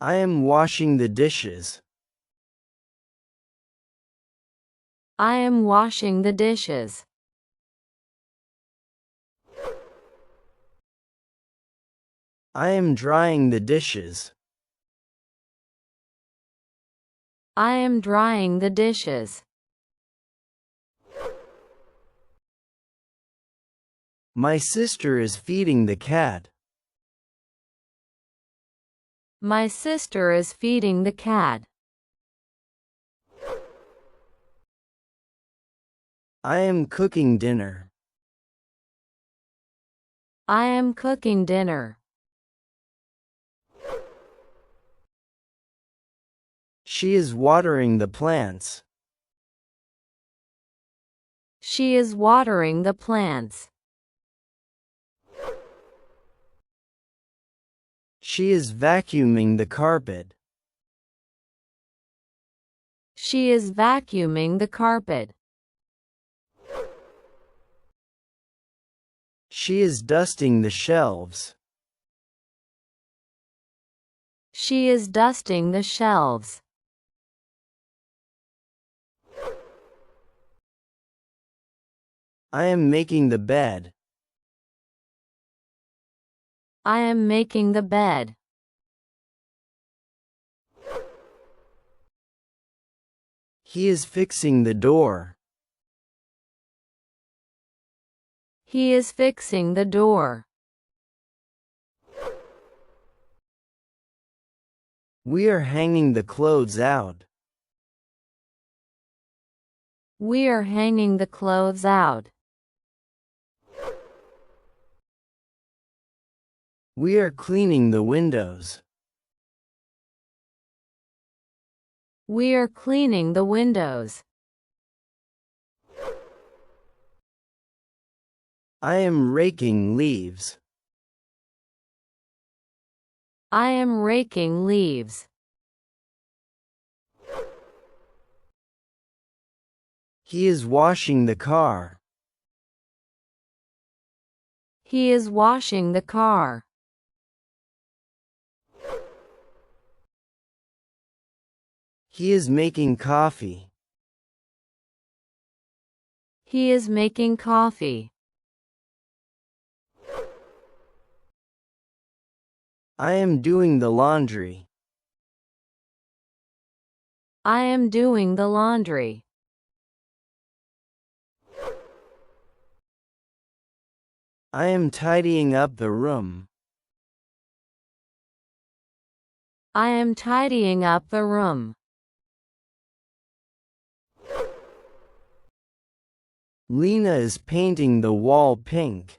I am washing the dishes. I am washing the dishes. I am drying the dishes. I am drying the dishes. My sister is feeding the cat. My sister is feeding the cat. I am cooking dinner. I am cooking dinner. She is watering the plants. She is watering the plants. She is vacuuming the carpet. She is vacuuming the carpet. She is dusting the shelves. She is dusting the shelves. I am making the bed. I am making the bed. He is fixing the door. He is fixing the door. We are hanging the clothes out. We are hanging the clothes out. We are cleaning the windows. We are cleaning the windows. I am raking leaves. I am raking leaves. He is washing the car. He is washing the car. He is making coffee. He is making coffee. I am doing the laundry. I am doing the laundry. I am tidying up the room. I am tidying up the room. Lena is painting the wall pink.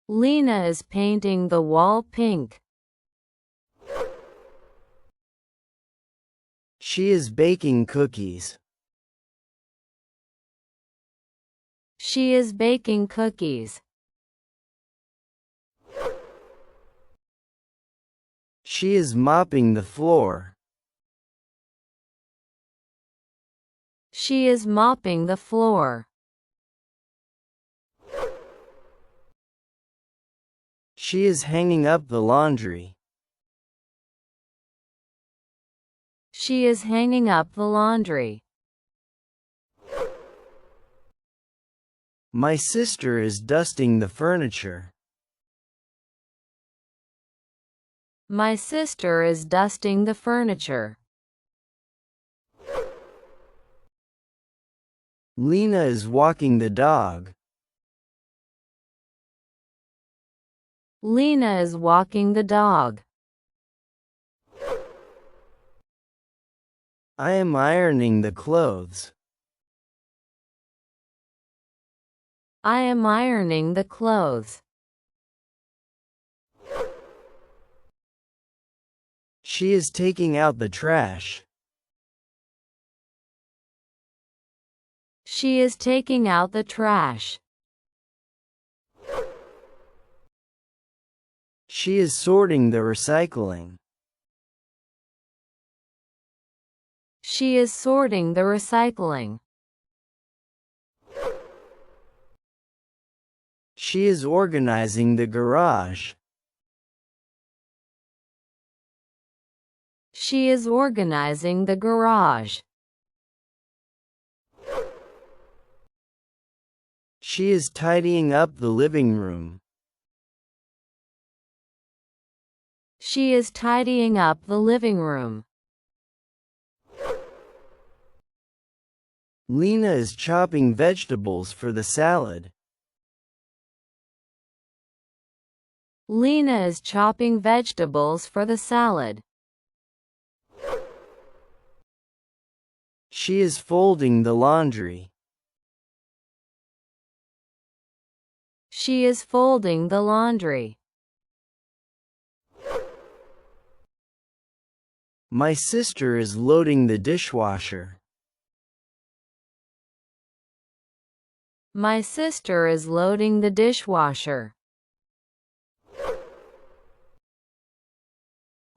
Lena is painting the wall pink. She is baking cookies. She is baking cookies. She is mopping the floor. She is mopping the floor. She is hanging up the laundry. She is hanging up the laundry. My sister is dusting the furniture. My sister is dusting the furniture. Lena is walking the dog. Lena is walking the dog. I am ironing the clothes. I am ironing the clothes. She is taking out the trash. She is taking out the trash. She is sorting the recycling. She is sorting the recycling. She is organizing the garage. She is organizing the garage. She is tidying up the living room. She is tidying up the living room. Lena is chopping vegetables for the salad. Lena is chopping vegetables for the salad. She is folding the laundry. She is folding the laundry. My sister is loading the dishwasher. My sister is loading the dishwasher.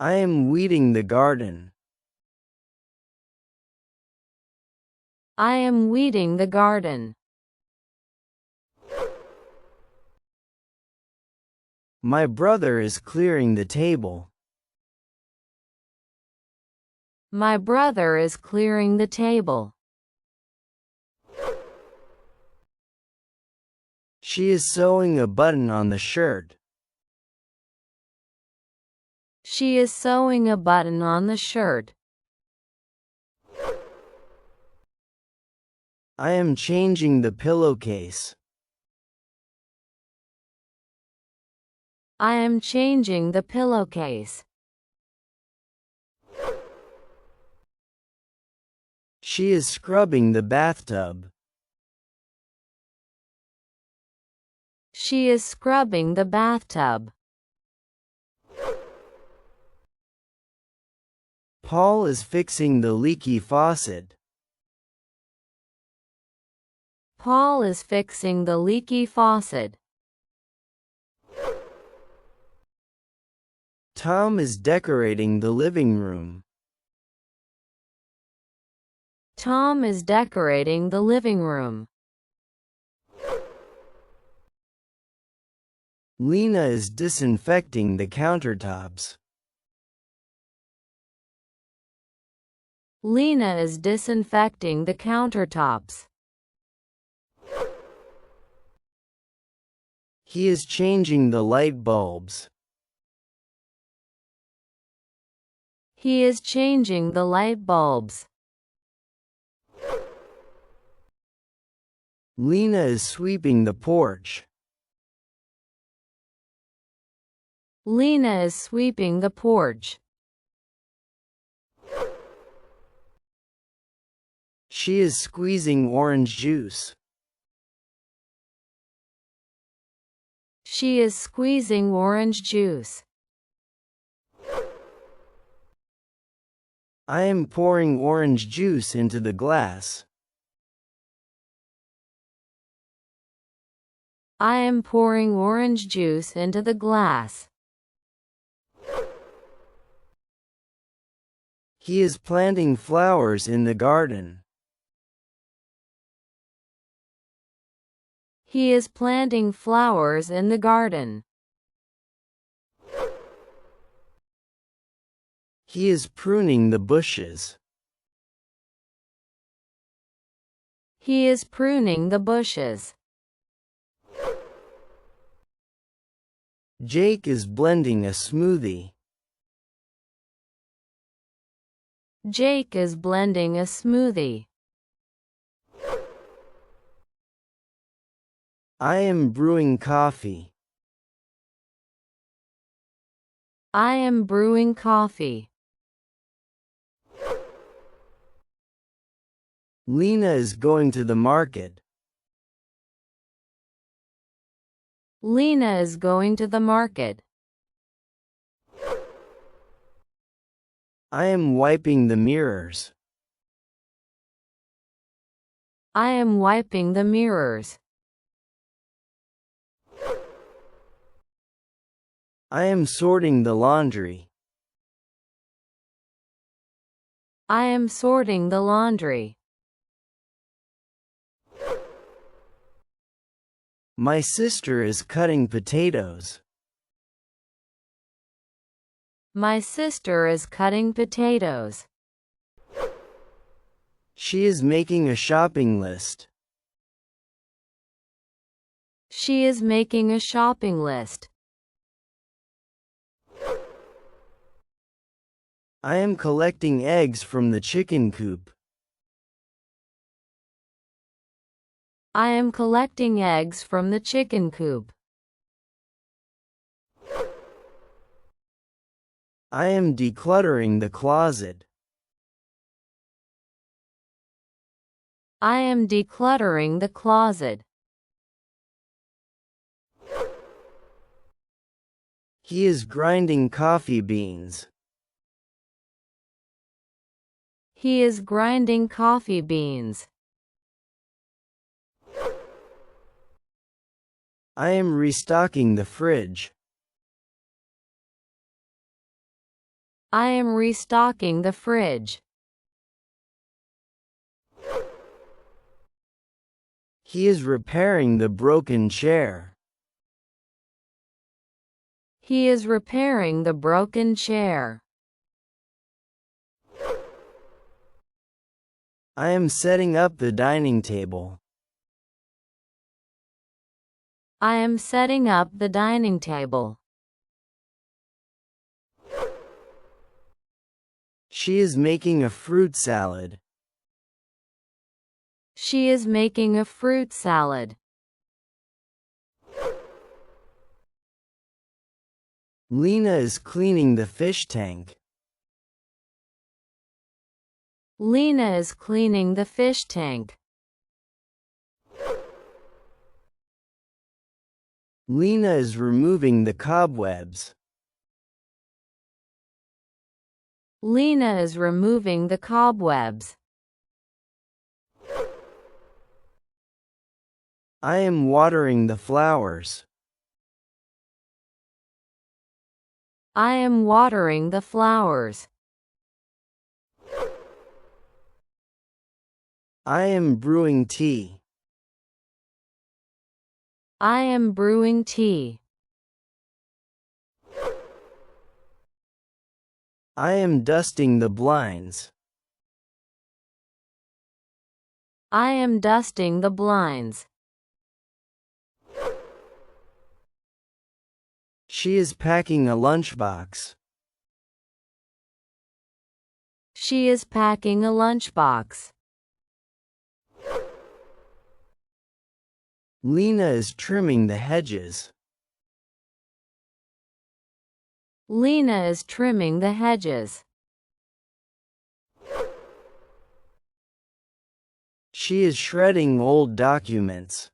I am weeding the garden. I am weeding the garden. My brother is clearing the table. My brother is clearing the table. She is sewing a button on the shirt. She is sewing a button on the shirt. I am changing the pillowcase. I am changing the pillowcase. She is scrubbing the bathtub. She is scrubbing the bathtub. Paul is fixing the leaky faucet. Paul is fixing the leaky faucet. Tom is decorating the living room. Tom is decorating the living room. Lena is disinfecting the countertops. Lena is disinfecting the countertops. He is changing the light bulbs. He is changing the light bulbs. Lena is sweeping the porch. Lena is sweeping the porch. She is squeezing orange juice. She is squeezing orange juice. I am pouring orange juice into the glass. I am pouring orange juice into the glass. He is planting flowers in the garden. He is planting flowers in the garden. He is pruning the bushes. He is pruning the bushes. Jake is blending a smoothie. Jake is blending a smoothie. I am brewing coffee. I am brewing coffee. Lena is going to the market. Lena is going to the market. I am wiping the mirrors. I am wiping the mirrors. I am sorting the laundry. I am sorting the laundry. My sister is cutting potatoes. My sister is cutting potatoes. She is making a shopping list. She is making a shopping list. I am collecting eggs from the chicken coop. I am collecting eggs from the chicken coop. I am decluttering the closet. I am decluttering the closet. He is grinding coffee beans. He is grinding coffee beans. I am restocking the fridge. I am restocking the fridge. He is repairing the broken chair. He is repairing the broken chair. I am setting up the dining table. I am setting up the dining table. She is making a fruit salad. She is making a fruit salad. Lena is cleaning the fish tank. Lena is cleaning the fish tank. Lena is removing the cobwebs. Lena is removing the cobwebs. I am watering the flowers. I am watering the flowers. I am brewing tea. I am brewing tea. I am dusting the blinds. I am dusting the blinds. She is packing a lunchbox. She is packing a lunchbox. Lena is trimming the hedges. Lena is trimming the hedges. She is shredding old documents.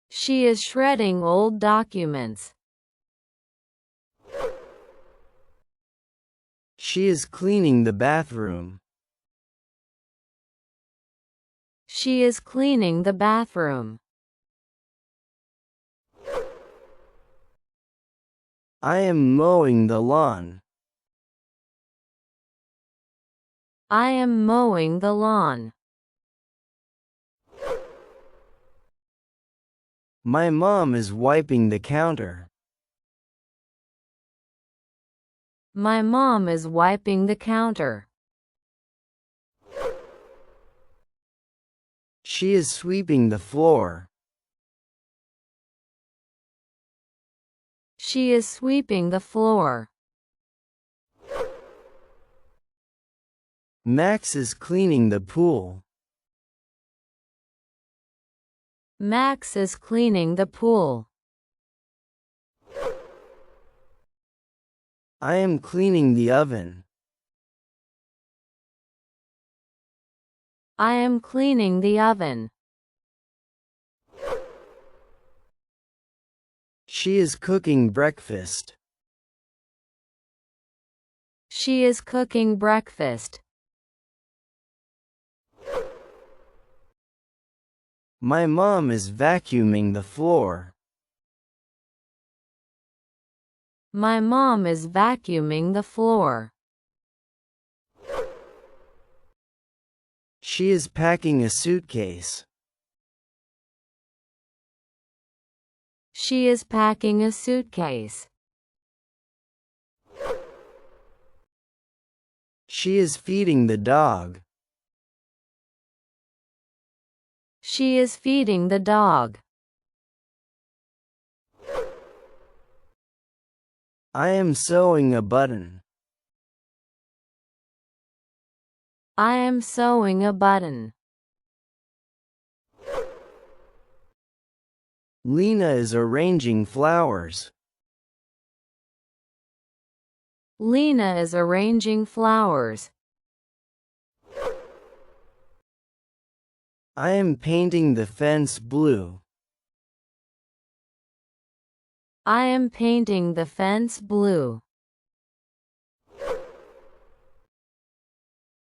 She is shredding old documents. She is cleaning the bathroom. She is cleaning the bathroom. I am mowing the lawn. I am mowing the lawn. My mom is wiping the counter. My mom is wiping the counter. She is sweeping the floor. She is sweeping the floor. Max is cleaning the pool. Max is cleaning the pool. I am cleaning the oven. I am cleaning the oven. She is cooking breakfast. She is cooking breakfast. My mom is vacuuming the floor. My mom is vacuuming the floor. She is packing a suitcase. She is packing a suitcase. She is feeding the dog. She is feeding the dog. I am sewing a button. I am sewing a button. Lena is arranging flowers. Lena is arranging flowers. I am painting the fence blue. I am painting the fence blue.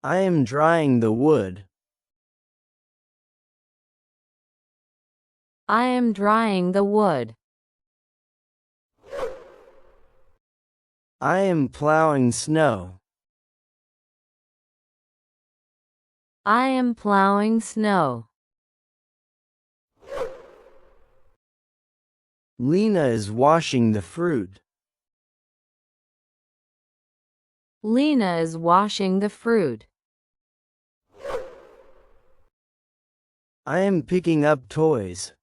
I am drying the wood. I am drying the wood. I am plowing snow. I am plowing snow. Lena is washing the fruit. Lena is washing the fruit. I am picking up toys.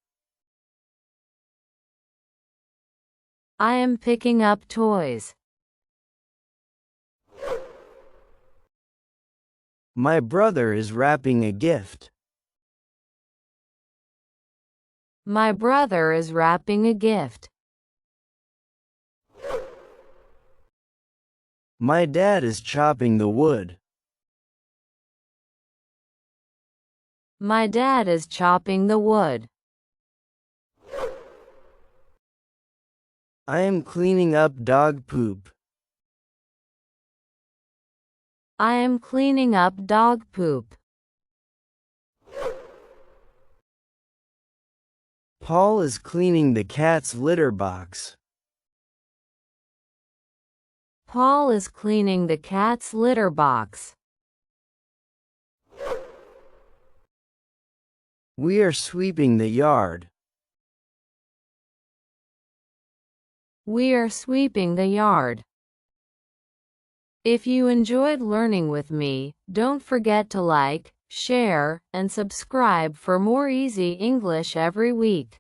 I am picking up toys. My brother is wrapping a gift. My brother is wrapping a gift. My dad is chopping the wood. My dad is chopping the wood. I am cleaning up dog poop. I am cleaning up dog poop. Paul is cleaning the cat's litter box. Paul is cleaning the cat's litter box. We are sweeping the yard. We are sweeping the yard. If you enjoyed learning with me, don't forget to like, share, and subscribe for more easy English every week.